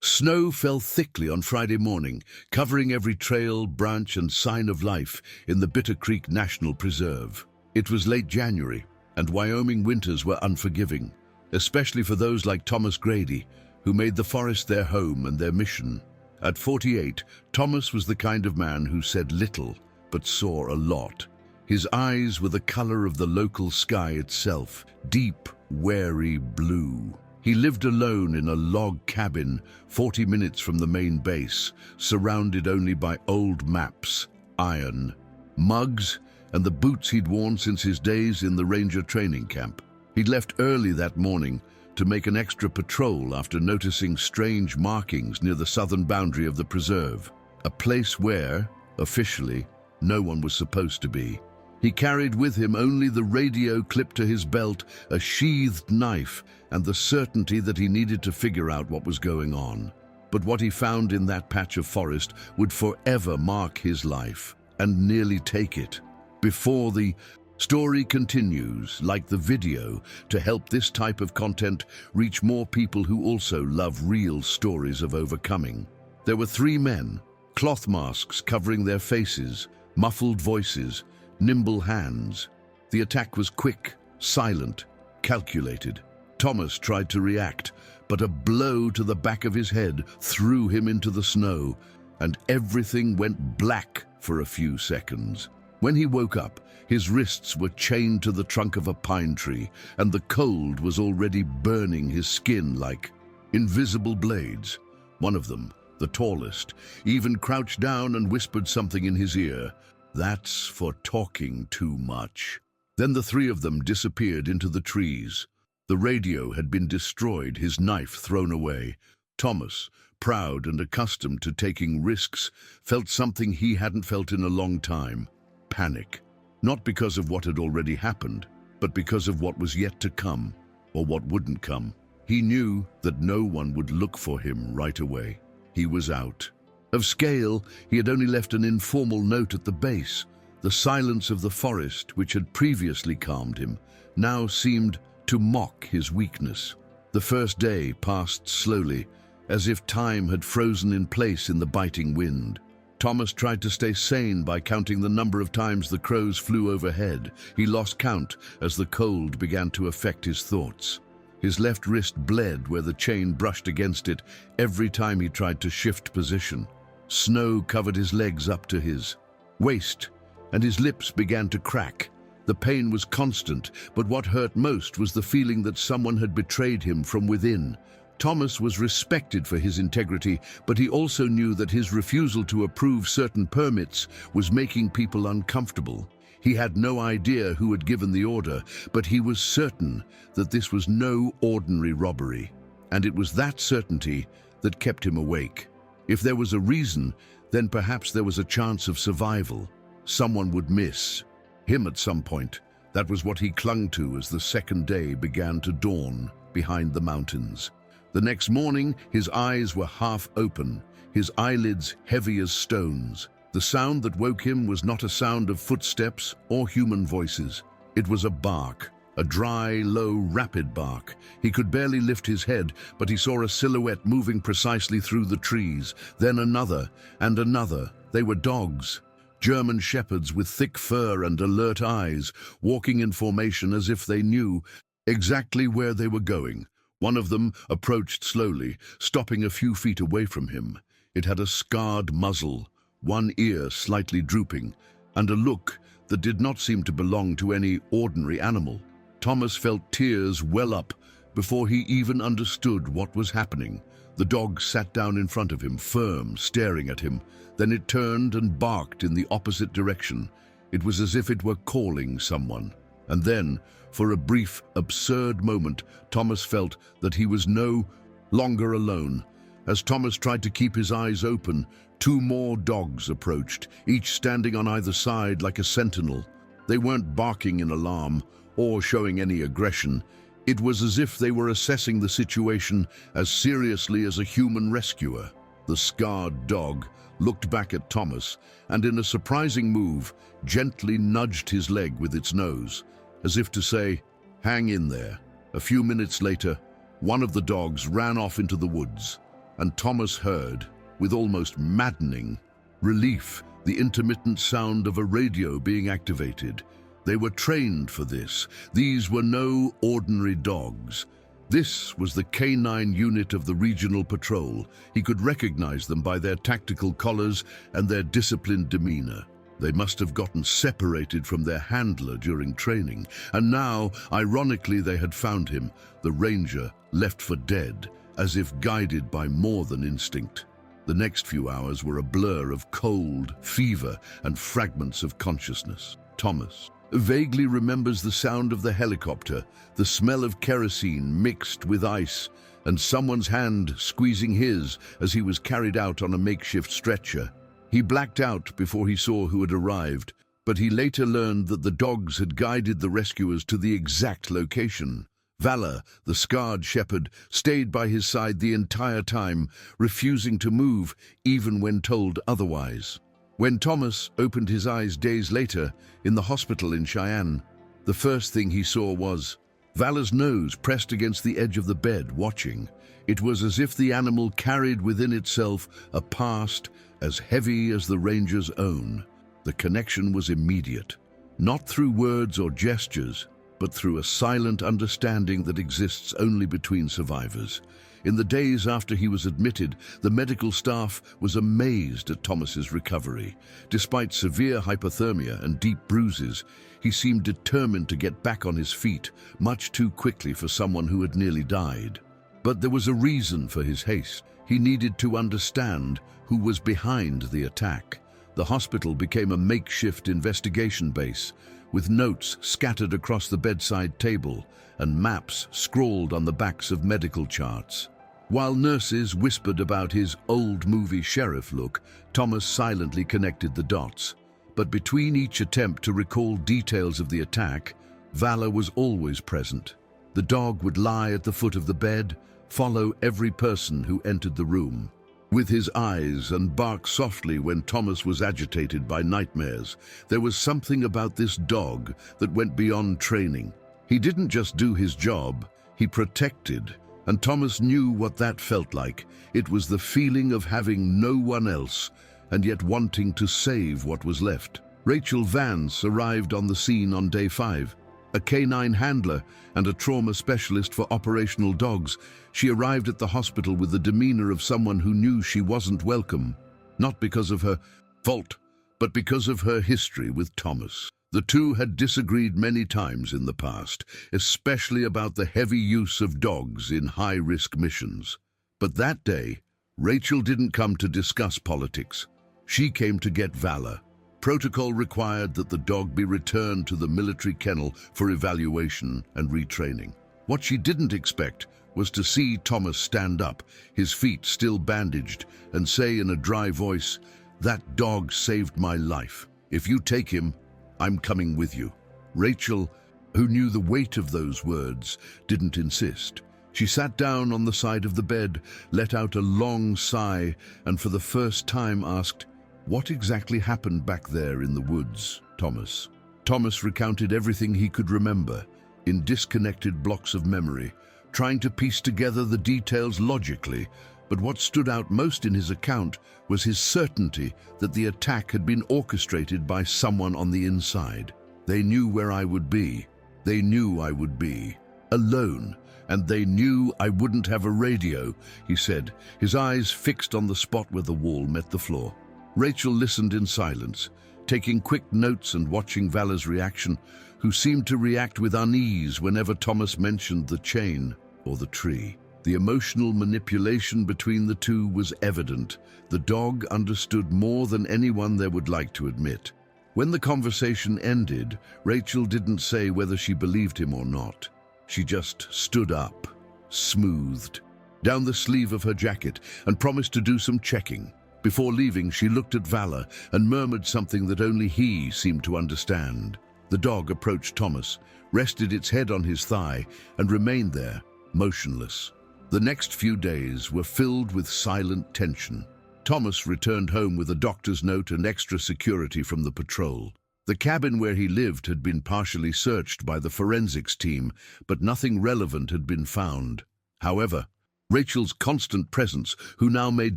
Snow fell thickly on Friday morning, covering every trail, branch, and sign of life in the Bitter Creek National Preserve. It was late January, and Wyoming winters were unforgiving, especially for those like Thomas Grady, who made the forest their home and their mission. At 48, Thomas was the kind of man who said little, but saw a lot. His eyes were the color of the local sky itself, deep, wary blue. He lived alone in a log cabin 40 minutes from the main base, surrounded only by old maps, iron, mugs, and the boots he'd worn since his days in the ranger training camp. He'd left early that morning to make an extra patrol after noticing strange markings near the southern boundary of the preserve, a place where, officially, no one was supposed to be. He carried with him only the radio clipped to his belt, a sheathed knife, and the certainty that he needed to figure out what was going on. But what he found in that patch of forest would forever mark his life, and nearly take it. Before the story continues, like the video, to help this type of content reach more people who also love real stories of overcoming. There were 3 men, cloth masks covering their faces, muffled voices, nimble hands. The attack was quick, silent, calculated. Thomas tried to react, but a blow to the back of his head threw him into the snow, and everything went black for a few seconds. When he woke up, his wrists were chained to the trunk of a pine tree, and the cold was already burning his skin like invisible blades. One of them, the tallest, even crouched down and whispered something in his ear. "That's for talking too much." Then the 3 of them disappeared into the trees. The radio had been destroyed, his knife thrown away. Thomas, proud and accustomed to taking risks, felt something he hadn't felt in a long time: panic. Not because of what had already happened, but because of what was yet to come, or what wouldn't come. He knew that no one would look for him right away. He was out. Of scale, he had only left an informal note at the base. The silence of the forest, which had previously calmed him, now seemed to mock his weakness. The first day passed slowly, as if time had frozen in place in the biting wind. Thomas tried to stay sane by counting the number of times the crows flew overhead. He lost count as the cold began to affect his thoughts. His left wrist bled where the chain brushed against it every time he tried to shift position. Snow covered his legs up to his waist, and his lips began to crack. The pain was constant, but what hurt most was the feeling that someone had betrayed him from within. Thomas was respected for his integrity, but he also knew that his refusal to approve certain permits was making people uncomfortable. He had no idea who had given the order, but he was certain that this was no ordinary robbery. And it was that certainty that kept him awake. If there was a reason, then perhaps there was a chance of survival. Someone would miss him at some point. That was what he clung to as the second day began to dawn behind the mountains. The next morning, his eyes were half open, his eyelids heavy as stones. The sound that woke him was not a sound of footsteps or human voices. It was a bark, a dry, low, rapid bark. He could barely lift his head, but he saw a silhouette moving precisely through the trees. Then another, and another. They were dogs. German shepherds with thick fur and alert eyes, walking in formation as if they knew exactly where they were going. One of them approached slowly, stopping a few feet away from him. It had a scarred muzzle, one ear slightly drooping, and a look that did not seem to belong to any ordinary animal. Thomas felt tears well up before he even understood what was happening. The dog sat down in front of him, firm, staring at him. Then it turned and barked in the opposite direction. It was as if it were calling someone. And then, for a brief, absurd moment, Thomas felt that he was no longer alone. As Thomas tried to keep his eyes open, 2 more dogs approached, each standing on either side like a sentinel. They weren't barking in alarm or showing any aggression. It was as if they were assessing the situation as seriously as a human rescuer. The scarred dog looked back at Thomas and, in a surprising move, gently nudged his leg with its nose, as if to say, "Hang in there." A few minutes later, one of the dogs ran off into the woods. and Thomas heard, with almost maddening relief, the intermittent sound of a radio being activated. They were trained for this. These were no ordinary dogs. This was the K9 unit of the regional patrol. He could recognize them by their tactical collars and their disciplined demeanor. They must have gotten separated from their handler during training, and now, ironically, they had found him, the ranger, left for dead, as if guided by more than instinct. The next few hours were a blur of cold, fever, and fragments of consciousness. Thomas vaguely remembers the sound of the helicopter, the smell of kerosene mixed with ice, and someone's hand squeezing his as he was carried out on a makeshift stretcher. He blacked out before he saw who had arrived, but he later learned that the dogs had guided the rescuers to the exact location. Valor, the scarred shepherd, stayed by his side the entire time, refusing to move even when told otherwise. When Thomas opened his eyes days later in the hospital in Cheyenne, the first thing he saw was Valor's nose pressed against the edge of the bed, watching. It was as if the animal carried within itself a past as heavy as the ranger's own. The connection was immediate, not through words or gestures, but through a silent understanding that exists only between survivors. In the days after he was admitted, the medical staff was amazed at Thomas's recovery. Despite severe hypothermia and deep bruises, he seemed determined to get back on his feet, much too quickly for someone who had nearly died. But there was a reason for his haste. He needed to understand who was behind the attack. The hospital became a makeshift investigation base, with notes scattered across the bedside table and maps scrawled on the backs of medical charts. While nurses whispered about his old movie sheriff look, Thomas silently connected the dots. But between each attempt to recall details of the attack, Valor was always present. The dog would lie at the foot of the bed, follow every person who entered the room with his eyes, and bark softly when Thomas was agitated by nightmares. There was something about this dog that went beyond training. He didn't just do his job, he protected, and Thomas knew what that felt like. It was the feeling of having no one else, and yet wanting to save what was left. Rachel Vance arrived on the scene on day 5. A canine handler and a trauma specialist for operational dogs, she arrived at the hospital with the demeanor of someone who knew she wasn't welcome, not because of her fault, but because of her history with Thomas. The two had disagreed many times in the past, especially about the heavy use of dogs in high-risk missions. But that day, Rachel didn't come to discuss politics. She came to get Valor. Protocol required that the dog be returned to the military kennel for evaluation and retraining. What she didn't expect was to see Thomas stand up, his feet still bandaged, and say in a dry voice, "That dog saved my life. If you take him, I'm coming with you." Rachel, who knew the weight of those words, didn't insist. She sat down on the side of the bed, let out a long sigh, and for the first time asked, "What exactly happened back there in the woods, Thomas?" Thomas recounted everything he could remember, in disconnected blocks of memory, trying to piece together the details logically, but what stood out most in his account was his certainty that the attack had been orchestrated by someone on the inside. "They knew where I would be. They knew I would be alone, and they knew I wouldn't have a radio," he said, his eyes fixed on the spot where the wall met the floor. Rachel listened in silence, taking quick notes and watching Valor's reaction, who seemed to react with unease whenever Thomas mentioned the chain or the tree. The emotional manipulation between the two was evident. The dog understood more than anyone there would like to admit. When the conversation ended, Rachel didn't say whether she believed him or not. She just stood up, smoothed down the sleeve of her jacket, and promised to do some checking. Before leaving, she looked at Valor and murmured something that only he seemed to understand. The dog approached Thomas, rested its head on his thigh, and remained there, motionless. The next few days were filled with silent tension. Thomas returned home with a doctor's note and extra security from the patrol. The cabin where he lived had been partially searched by the forensics team, but nothing relevant had been found. However, Rachel's constant presence, who now made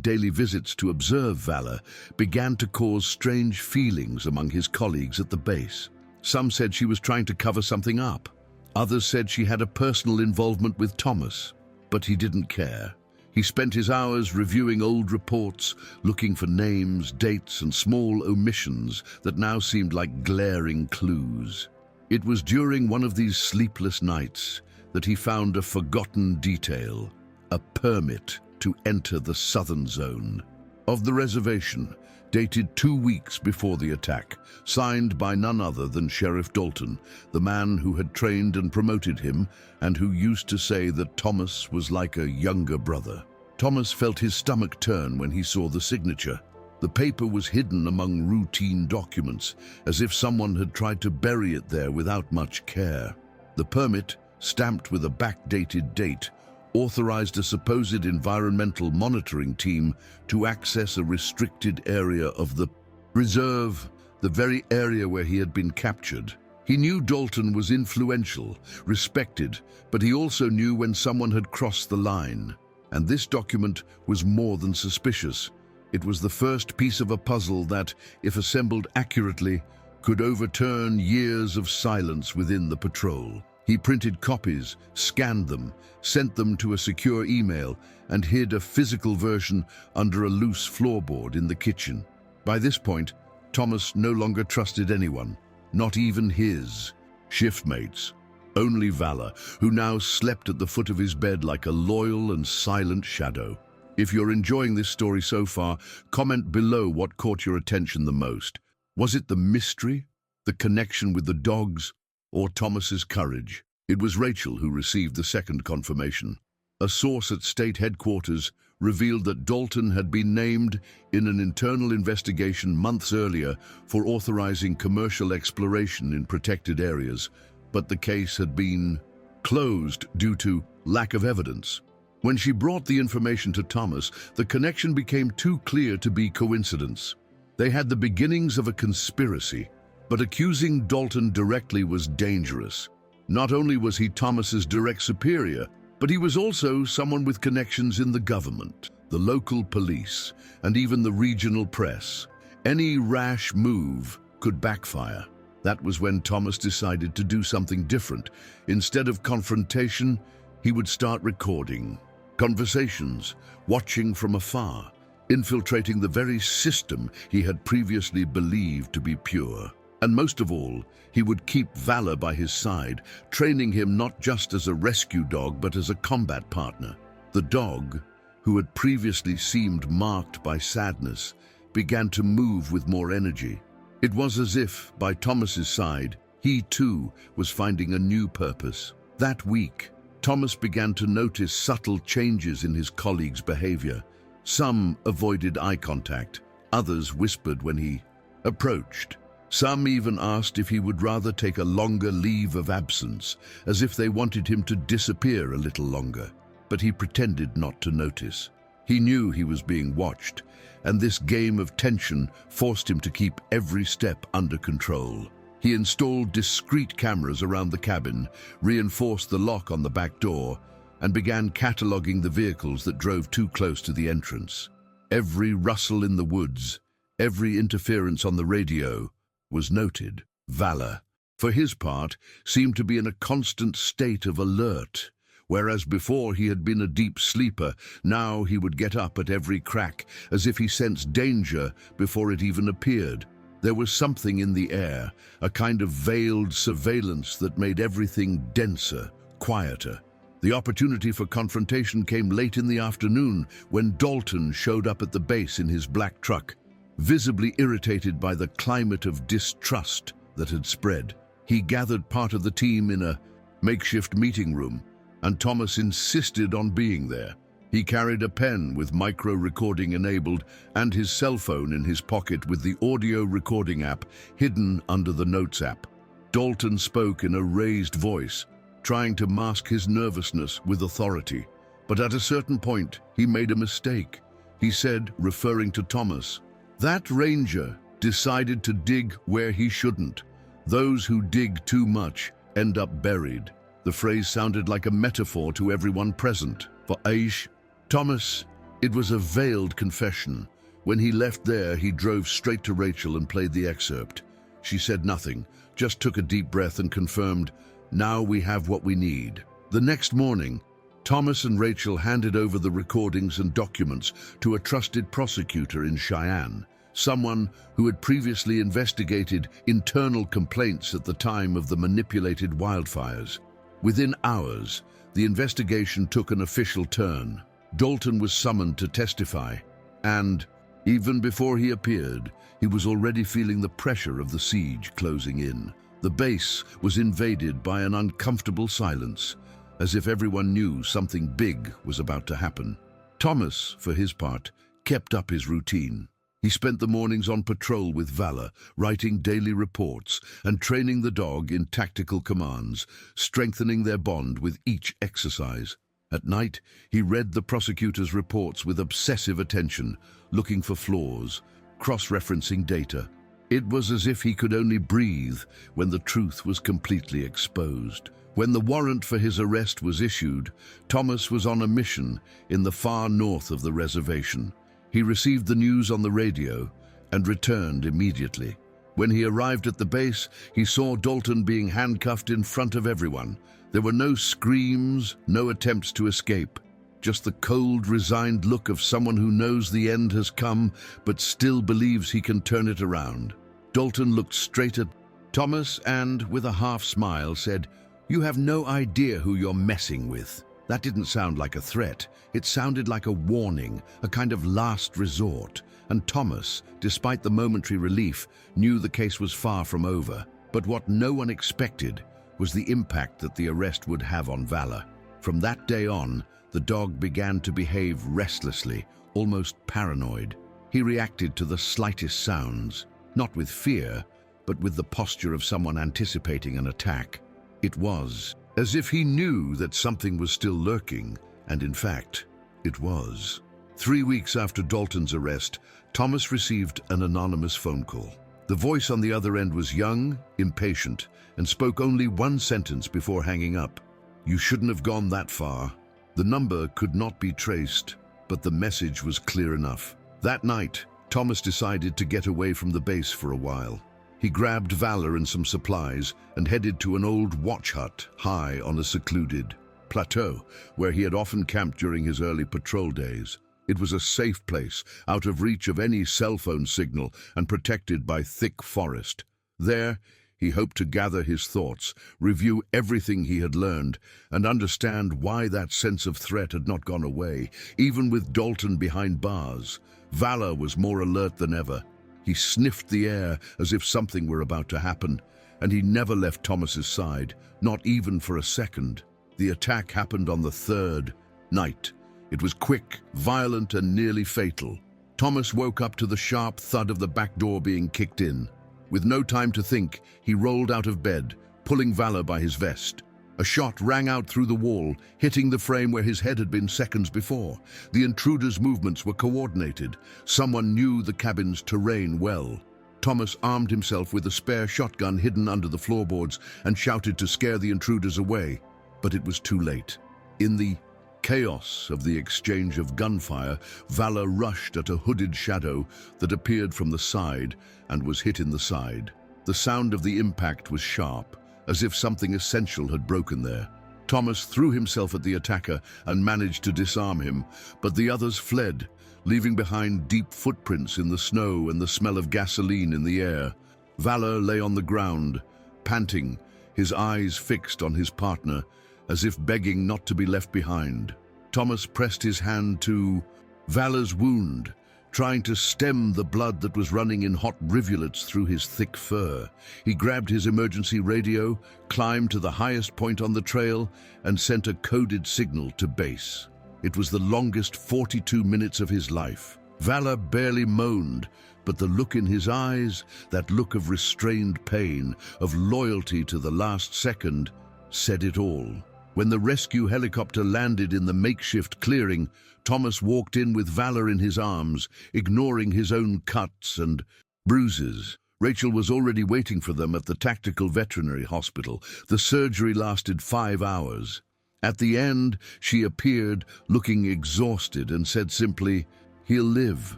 daily visits to observe Valor, began to cause strange feelings among his colleagues at the base. Some said she was trying to cover something up. Others said she had a personal involvement with Thomas. But he didn't care. He spent his hours reviewing old reports, looking for names, dates, and small omissions that now seemed like glaring clues. It was during one of these sleepless nights that he found a forgotten detail: a permit to enter the southern zone of the reservation, dated 2 weeks before the attack, signed by none other than Sheriff Dalton, the man who had trained and promoted him and who used to say that Thomas was like a younger brother. Thomas felt his stomach turn when he saw the signature. The paper was hidden among routine documents, as if someone had tried to bury it there without much care. The permit, stamped with a backdated date, authorized a supposed environmental monitoring team to access a restricted area of the reserve, the very area where he had been captured. He knew Dalton was influential, respected, but he also knew when someone had crossed the line. And this document was more than suspicious. It was the first piece of a puzzle that, if assembled accurately, could overturn years of silence within the patrol. He printed copies, scanned them, sent them to a secure email, and hid a physical version under a loose floorboard in the kitchen. By this point, Thomas no longer trusted anyone, not even his shiftmates. Only Valor, who now slept at the foot of his bed like a loyal and silent shadow. If you're enjoying this story so far, comment below what caught your attention the most. Was it the mystery, the connection with the dogs, or Thomas's courage? It was Rachel who received the second confirmation. A source at state headquarters revealed that Dalton had been named in an internal investigation months earlier for authorizing commercial exploration in protected areas, but the case had been closed due to lack of evidence. When she brought the information to Thomas, the connection became too clear to be coincidence. They had the beginnings of a conspiracy, but accusing Dalton directly was dangerous. Not only was he Thomas's direct superior, but he was also someone with connections in the government, the local police, and even the regional press. Any rash move could backfire. That was when Thomas decided to do something different. Instead of confrontation, he would start recording conversations, watching from afar, infiltrating the very system he had previously believed to be pure. And most of all, he would keep Valor by his side, training him not just as a rescue dog but as a combat partner. The dog, who had previously seemed marked by sadness, began to move with more energy. It was as if, by Thomas's side, he too was finding a new purpose. That week, Thomas began to notice subtle changes in his colleagues' behavior. Some avoided eye contact, others whispered when he approached. Some even asked if he would rather take a longer leave of absence, as if they wanted him to disappear a little longer. But he pretended not to notice. He knew he was being watched, and this game of tension forced him to keep every step under control. He installed discreet cameras around the cabin, reinforced the lock on the back door, and began cataloging the vehicles that drove too close to the entrance. Every rustle in the woods, every interference on the radio was noted. Valor, for his part, seemed to be in a constant state of alert. Whereas before he had been a deep sleeper, now he would get up at every crack, as if he sensed danger before it even appeared. There was something in the air, a kind of veiled surveillance that made everything denser, quieter. The opportunity for confrontation came late in the afternoon when Dalton showed up at the base in his black truck, visibly irritated by the climate of distrust that had spread. He gathered part of the team in a makeshift meeting room, and Thomas insisted on being there. He carried a pen with micro-recording enabled and his cell phone in his pocket with the audio recording app hidden under the Notes app. Dalton spoke in a raised voice, trying to mask his nervousness with authority. But at a certain point, he made a mistake. He said, referring to Thomas, "That ranger decided to dig where he shouldn't. Those who dig too much end up buried." The phrase sounded like a metaphor to everyone present. For Aish, Thomas, it was a veiled confession. When he left there, he drove straight to Rachel and played the excerpt. She said nothing, just took a deep breath and confirmed, "Now we have what we need." The next morning, Thomas and Rachel handed over the recordings and documents to a trusted prosecutor in Cheyenne, someone who had previously investigated internal complaints at the time of the manipulated wildfires. Within hours, the investigation took an official turn. Dalton was summoned to testify, and, even before he appeared, he was already feeling the pressure of the siege closing in. The base was invaded by an uncomfortable silence, as if everyone knew something big was about to happen. Thomas, for his part, kept up his routine. He spent the mornings on patrol with Valor, writing daily reports and training the dog in tactical commands, strengthening their bond with each exercise. At night, he read the prosecutor's reports with obsessive attention, looking for flaws, cross-referencing data. It was as if he could only breathe when the truth was completely exposed. When the warrant for his arrest was issued, Thomas was on a mission in the far north of the reservation. He received the news on the radio and returned immediately. When he arrived at the base, he saw Dalton being handcuffed in front of everyone. There were no screams, no attempts to escape, just the cold, resigned look of someone who knows the end has come but still believes he can turn it around. Dalton looked straight at Thomas and, with a half smile, said, "You have no idea who you're messing with." That didn't sound like a threat. It sounded like a warning, a kind of last resort. And Thomas, despite the momentary relief, knew the case was far from over. But what no one expected was the impact that the arrest would have on Valor. From that day on, the dog began to behave restlessly, almost paranoid. He reacted to the slightest sounds, not with fear, but with the posture of someone anticipating an attack. It was as if he knew that something was still lurking, and in fact, it was. 3 weeks after Dalton's arrest, Thomas received an anonymous phone call. The voice on the other end was young, impatient, and spoke only one sentence before hanging up. "You shouldn't have gone that far." The number could not be traced, but the message was clear enough. That night, Thomas decided to get away from the base for a while. He grabbed Valor and some supplies and headed to an old watch hut high on a secluded plateau where he had often camped during his early patrol days. It was a safe place, out of reach of any cell phone signal and protected by thick forest. There, he hoped to gather his thoughts, review everything he had learned, and understand why that sense of threat had not gone away, even with Dalton behind bars. Valor was more alert than ever. He sniffed the air as if something were about to happen, and he never left Thomas's side, not even for a second. The attack happened on the third night. It was quick, violent, and nearly fatal. Thomas woke up to the sharp thud of the back door being kicked in. With no time to think, he rolled out of bed, pulling Valor by his vest. A shot rang out through the wall, hitting the frame where his head had been seconds before. The intruder's movements were coordinated. Someone knew the cabin's terrain well. Thomas armed himself with a spare shotgun hidden under the floorboards and shouted to scare the intruders away. But it was too late. In the chaos of the exchange of gunfire, Valor rushed at a hooded shadow that appeared from the side and was hit in the side. The sound of the impact was sharp, as if something essential had broken there. Thomas threw himself at the attacker and managed to disarm him, but the others fled, leaving behind deep footprints in the snow and the smell of gasoline in the air. Valor lay on the ground, panting, his eyes fixed on his partner, as if begging not to be left behind. Thomas pressed his hand to Valor's wound, trying to stem the blood that was running in hot rivulets through his thick fur. He grabbed his emergency radio, climbed to the highest point on the trail, and sent a coded signal to base. It was the longest 42 minutes of his life. Valor barely moaned, but the look in his eyes, that look of restrained pain, of loyalty to the last second, said it all. When the rescue helicopter landed in the makeshift clearing, Thomas walked in with Valor in his arms, ignoring his own cuts and bruises. Rachel was already waiting for them at the Tactical Veterinary Hospital. The surgery lasted 5 hours. At the end, she appeared, looking exhausted, and said simply, "He'll live,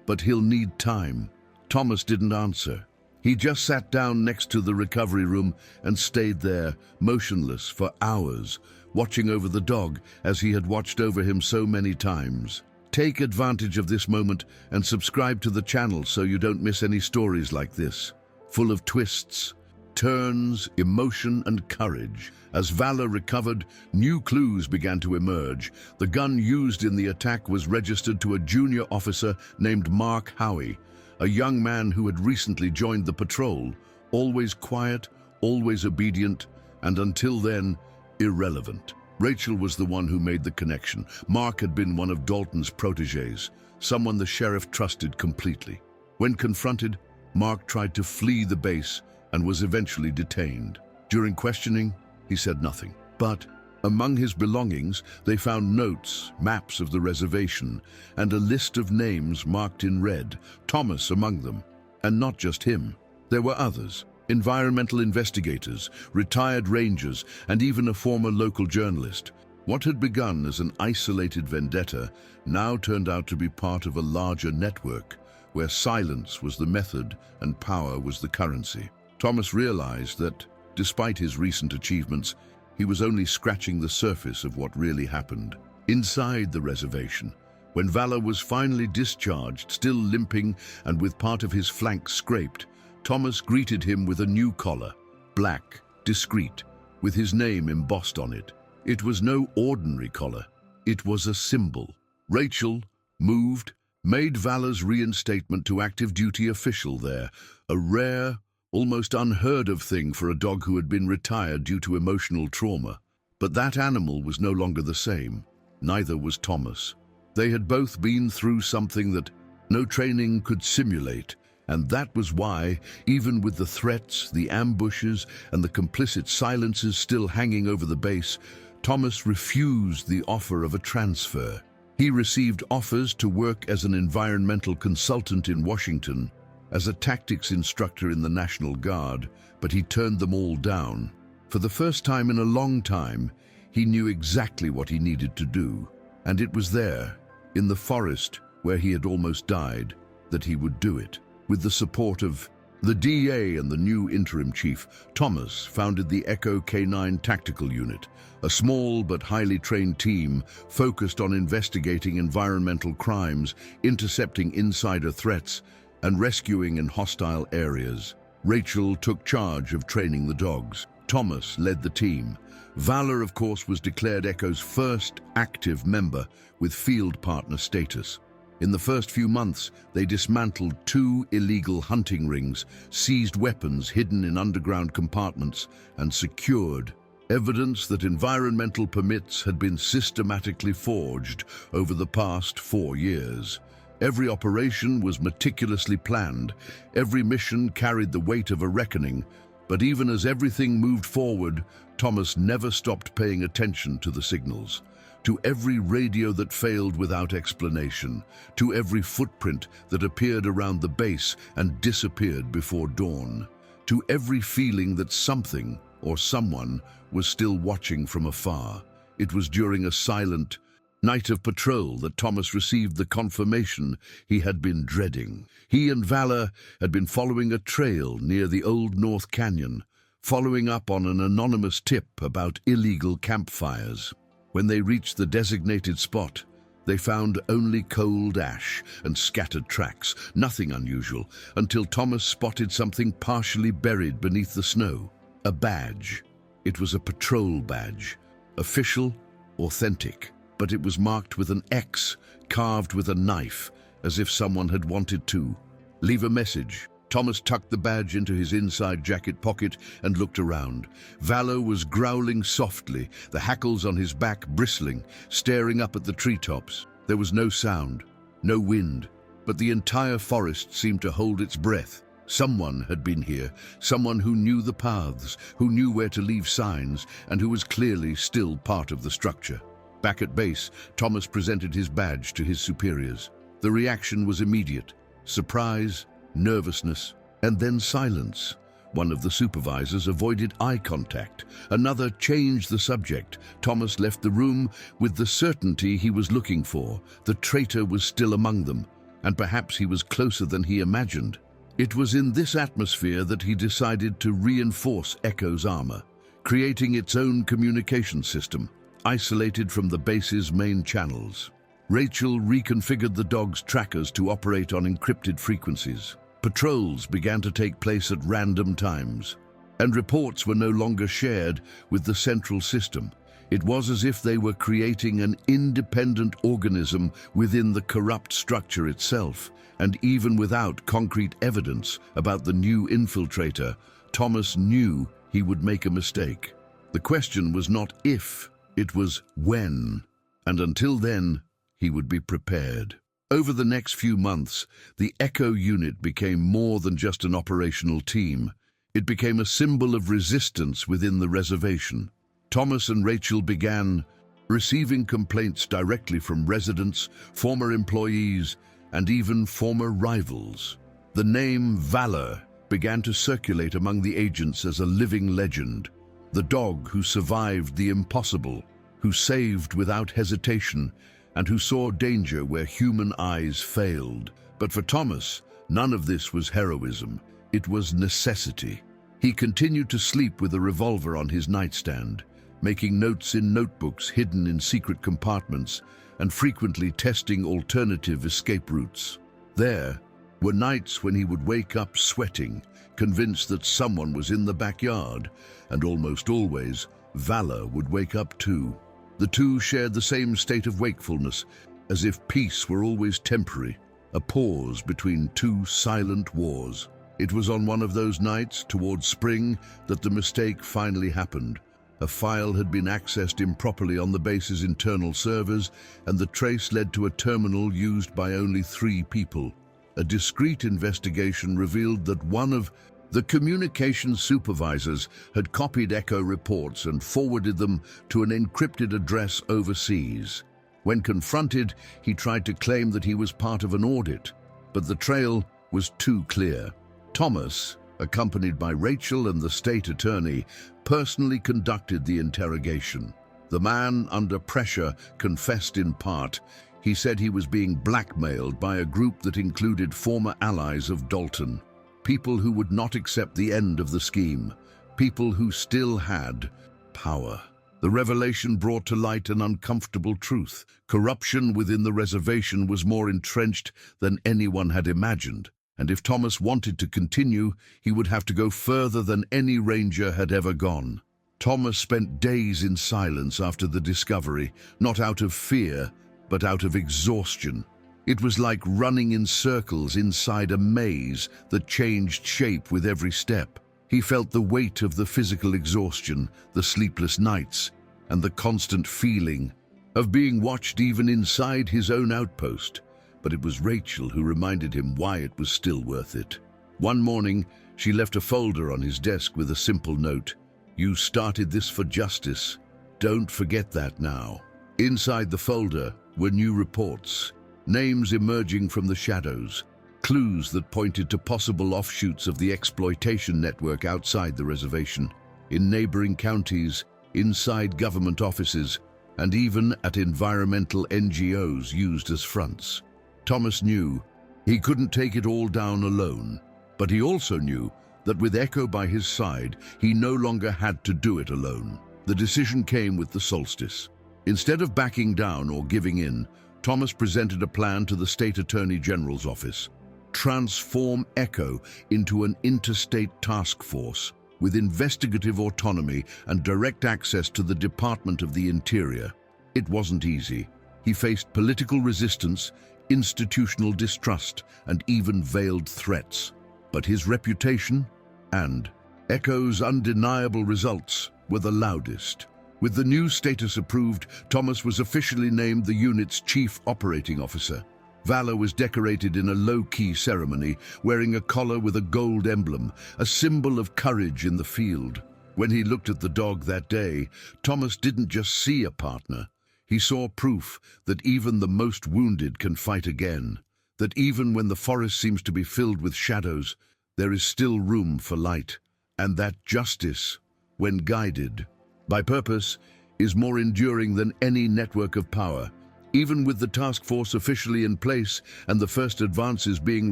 but he'll need time." Thomas didn't answer. He just sat down next to the recovery room and stayed there, motionless, for hours, watching over the dog as he had watched over him so many times. Take advantage of this moment and subscribe to the channel so you don't miss any stories like this, full of twists, turns, emotion, and courage. As Valor recovered, new clues began to emerge. The gun used in the attack was registered to a junior officer named Mark Howie, a young man who had recently joined the patrol, always quiet, always obedient, and until then, irrelevant. Rachel was the one who made the connection. Mark had been one of Dalton's protégés, someone the sheriff trusted completely. When confronted, Mark tried to flee the base and was eventually detained. During questioning, he said nothing. But among his belongings, they found notes, maps of the reservation, and a list of names marked in red, Thomas among them. And not just him. There were others, environmental investigators, retired rangers, and even a former local journalist. What had begun as an isolated vendetta now turned out to be part of a larger network, where silence was the method and power was the currency. Thomas realized that, despite his recent achievements, he was only scratching the surface of what really happened. Inside the reservation, when Valor was finally discharged, still limping and with part of his flank scraped, Thomas greeted him with a new collar, black, discreet, with his name embossed on it. It was no ordinary collar. It was a symbol. Rachel, moved, made Valor's reinstatement to active duty official there, a rare, almost unheard of thing for a dog who had been retired due to emotional trauma. But that animal was no longer the same. Neither was Thomas. They had both been through something that no training could simulate, and that was why, even with the threats, the ambushes, and the complicit silences still hanging over the base, Thomas refused the offer of a transfer. He received offers to work as an environmental consultant in Washington, as a tactics instructor in the National Guard, but he turned them all down. For the first time in a long time, he knew exactly what he needed to do, and it was there, in the forest where he had almost died, that he would do it. With the support of the DA and the new interim chief, Thomas founded the Echo K9 Tactical Unit, a small but highly trained team focused on investigating environmental crimes, intercepting insider threats, and rescuing in hostile areas. Rachel took charge of training the dogs. Thomas led the team. Valor, of course, was declared Echo's first active member with field partner status. In the first few months, they dismantled 2 illegal hunting rings, seized weapons hidden in underground compartments, and secured evidence that environmental permits had been systematically forged over the past 4 years. Every operation was meticulously planned. Every mission carried the weight of a reckoning. But even as everything moved forward, Thomas never stopped paying attention to the signals. To every radio that failed without explanation. To every footprint that appeared around the base and disappeared before dawn. To every feeling that something or someone was still watching from afar. It was during a silent night of patrol that Thomas received the confirmation he had been dreading. He and Valor had been following a trail near the old North Canyon, following up on an anonymous tip about illegal campfires. When they reached the designated spot, they found only cold ash and scattered tracks, nothing unusual, until Thomas spotted something partially buried beneath the snow. A badge. It was a patrol badge. Official, authentic. But it was marked with an X, carved with a knife, as if someone had wanted to leave a message. Thomas tucked the badge into his inside jacket pocket and looked around. Valor was growling softly, the hackles on his back bristling, staring up at the treetops. There was no sound, no wind, but the entire forest seemed to hold its breath. Someone had been here, someone who knew the paths, who knew where to leave signs, and who was clearly still part of the structure. Back at base, Thomas presented his badge to his superiors. The reaction was immediate. Surprise, nervousness, and then silence. One of the supervisors avoided eye contact. Another changed the subject. Thomas left the room with the certainty he was looking for. The traitor was still among them, and perhaps he was closer than he imagined. It was in this atmosphere that he decided to reinforce Echo's armor, creating its own communication system, isolated from the base's main channels. Rachel reconfigured the dog's trackers to operate on encrypted frequencies. Patrols began to take place at random times, and reports were no longer shared with the central system. It was as if they were creating an independent organism within the corrupt structure itself, and even without concrete evidence about the new infiltrator, Thomas knew he would make a mistake. The question was not if, it was when, and until then, he would be prepared. Over the next few months, the Echo unit became more than just an operational team. It became a symbol of resistance within the reservation. Thomas and Rachel began receiving complaints directly from residents, former employees, and even former rivals. The name Valor began to circulate among the agents as a living legend. The dog who survived the impossible, who saved without hesitation, and who saw danger where human eyes failed. But for Thomas, none of this was heroism. It was necessity. He continued to sleep with a revolver on his nightstand, making notes in notebooks hidden in secret compartments, and frequently testing alternative escape routes. There were nights when he would wake up sweating, convinced that someone was in the backyard, and almost always, Valor would wake up too. The two shared the same state of wakefulness, as if peace were always temporary, a pause between two silent wars. It was on one of those nights, towards spring, that the mistake finally happened. A file had been accessed improperly on the base's internal servers, and the trace led to a terminal used by only 3 people. A discreet investigation revealed that one of the communications supervisors had copied Echo reports and forwarded them to an encrypted address overseas. When confronted, he tried to claim that he was part of an audit, but the trail was too clear. Thomas, accompanied by Rachel and the state attorney, personally conducted the interrogation. The man, under pressure, confessed in part. He said he was being blackmailed by a group that included former allies of Dalton. People who would not accept the end of the scheme. People who still had power. The revelation brought to light an uncomfortable truth. Corruption within the reservation was more entrenched than anyone had imagined. And if Thomas wanted to continue, he would have to go further than any ranger had ever gone. Thomas spent days in silence after the discovery, not out of fear, but out of exhaustion. It was like running in circles inside a maze that changed shape with every step. He felt the weight of the physical exhaustion, the sleepless nights, and the constant feeling of being watched even inside his own outpost. But it was Rachel who reminded him why it was still worth it. One morning, she left a folder on his desk with a simple note. "You started this for justice. Don't forget that now." Inside the folder were new reports, names emerging from the shadows, clues that pointed to possible offshoots of the exploitation network outside the reservation, in neighboring counties, inside government offices, and even at environmental NGOs used as fronts. Thomas knew he couldn't take it all down alone, but he also knew that with Echo by his side, he no longer had to do it alone. The decision came with the solstice. Instead of backing down or giving in, Thomas presented a plan to the State Attorney General's office. Transform Echo into an interstate task force with investigative autonomy and direct access to the Department of the Interior. It wasn't easy. He faced political resistance, institutional distrust, and even veiled threats. But his reputation and Echo's undeniable results were the loudest. With the new status approved, Thomas was officially named the unit's chief operating officer. Valor was decorated in a low-key ceremony, wearing a collar with a gold emblem, a symbol of courage in the field. When he looked at the dog that day, Thomas didn't just see a partner. He saw proof that even the most wounded can fight again, that even when the forest seems to be filled with shadows, there is still room for light. and that justice, when guided by purpose, is more enduring than any network of power. Even with the task force officially in place and the first advances being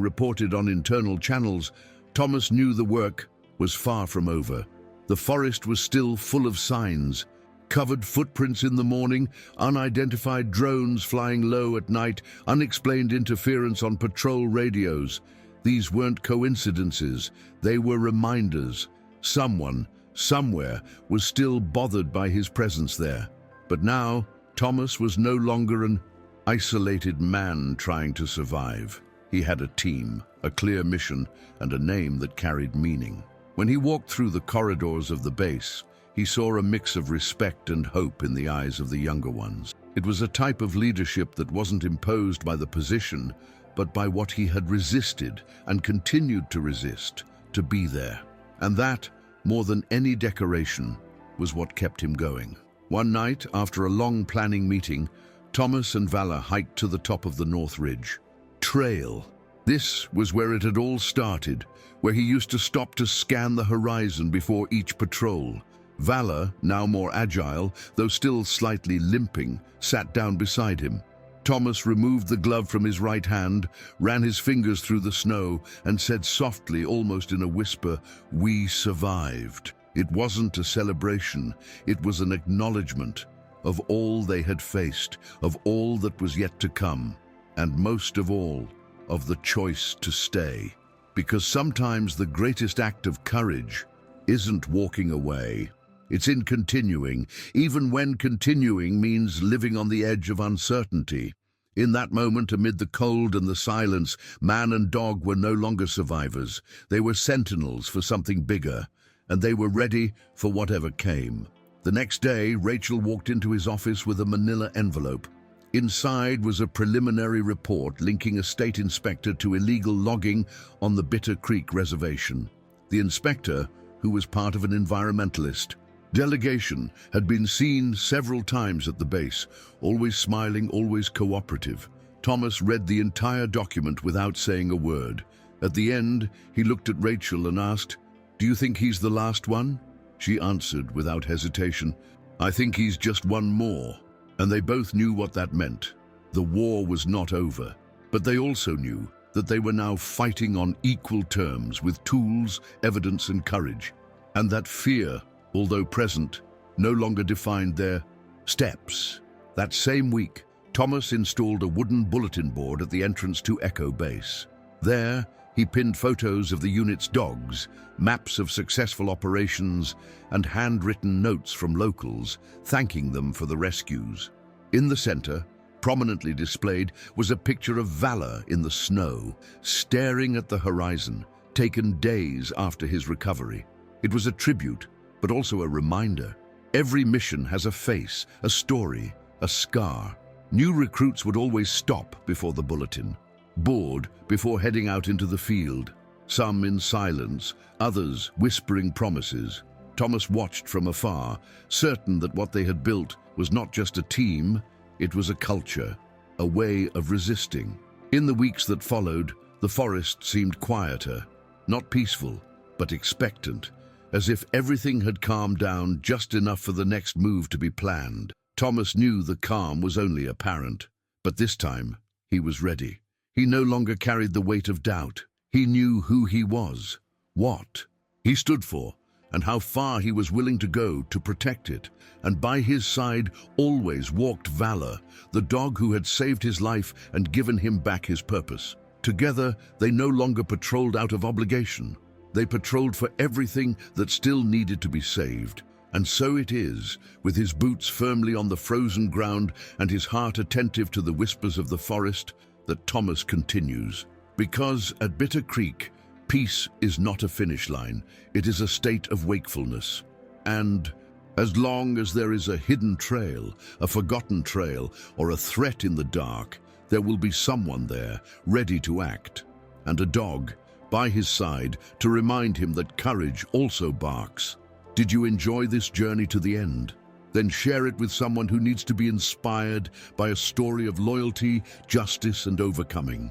reported on internal channels, Thomas knew the work was far from over. The forest was still full of signs: covered footprints in the morning, unidentified drones flying low at night, unexplained interference on patrol radios. These weren't coincidences, they were reminders. Someone, somewhere, was still bothered by his presence there. But now, Thomas was no longer an isolated man trying to survive. He had a team, a clear mission, and a name that carried meaning. When he walked through the corridors of the base, he saw a mix of respect and hope in the eyes of the younger ones. It was a type of leadership that wasn't imposed by the position, but by what he had resisted and continued to resist, to be there. And that, more than any decoration, was what kept him going. One night, after a long planning meeting, Thomas and Vala hiked to the top of the North Ridge. Trail. This was where it had all started, where he used to stop to scan the horizon before each patrol. Vala, now more agile, though still slightly limping, sat down beside him. Thomas removed the glove from his right hand, ran his fingers through the snow, and said softly, almost in a whisper, "We survived." It wasn't a celebration, it was an acknowledgement of all they had faced, of all that was yet to come, and most of all, of the choice to stay. Because sometimes the greatest act of courage isn't walking away. It's in continuing, even when continuing means living on the edge of uncertainty. In that moment, amid the cold and the silence, man and dog were no longer survivors. They were sentinels for something bigger, and they were ready for whatever came. The next day, Rachel walked into his office with a manila envelope. Inside was a preliminary report linking a state inspector to illegal logging on the Bitter Creek reservation. The inspector, who was part of an environmentalist delegation, had been seen several times at the base, always smiling, always cooperative. Thomas read the entire document without saying a word. At the end, he looked at Rachel and asked, "Do you think he's the last one?" She answered without hesitation, "I think he's just one more." And they both knew what that meant. The war was not over, but they also knew that they were now fighting on equal terms with tools, evidence, and courage. And that fear, although present, no longer defined their steps. That same week, Thomas installed a wooden bulletin board at the entrance to Echo Base. There, he pinned photos of the unit's dogs, maps of successful operations, and handwritten notes from locals, thanking them for the rescues. In the center, prominently displayed, was a picture of Vala in the snow, staring at the horizon, taken days after his recovery. It was a tribute, but also a reminder. Every mission has a face, a story, a scar. New recruits would always stop before the bulletin, bored before heading out into the field, some in silence, others whispering promises. Thomas watched from afar, certain that what they had built was not just a team, it was a culture, a way of resisting. In the weeks that followed, the forest seemed quieter, not peaceful, but expectant, as if everything had calmed down just enough for the next move to be planned. Thomas knew the calm was only apparent, but this time he was ready. He no longer carried the weight of doubt. He knew who he was, what he stood for, and how far he was willing to go to protect it. And by his side always walked Vala, the dog who had saved his life and given him back his purpose. Together, they no longer patrolled out of obligation. They patrolled for everything that still needed to be saved. And so it is, with his boots firmly on the frozen ground and his heart attentive to the whispers of the forest, that Thomas continues. Because at Bitter Creek, peace is not a finish line, it is a state of wakefulness. And as long as there is a hidden trail, a forgotten trail, or a threat in the dark, there will be someone there, ready to act, and a dog by his side to remind him that courage also barks. Did you enjoy this journey to the end? Then share it with someone who needs to be inspired by a story of loyalty, justice, and overcoming.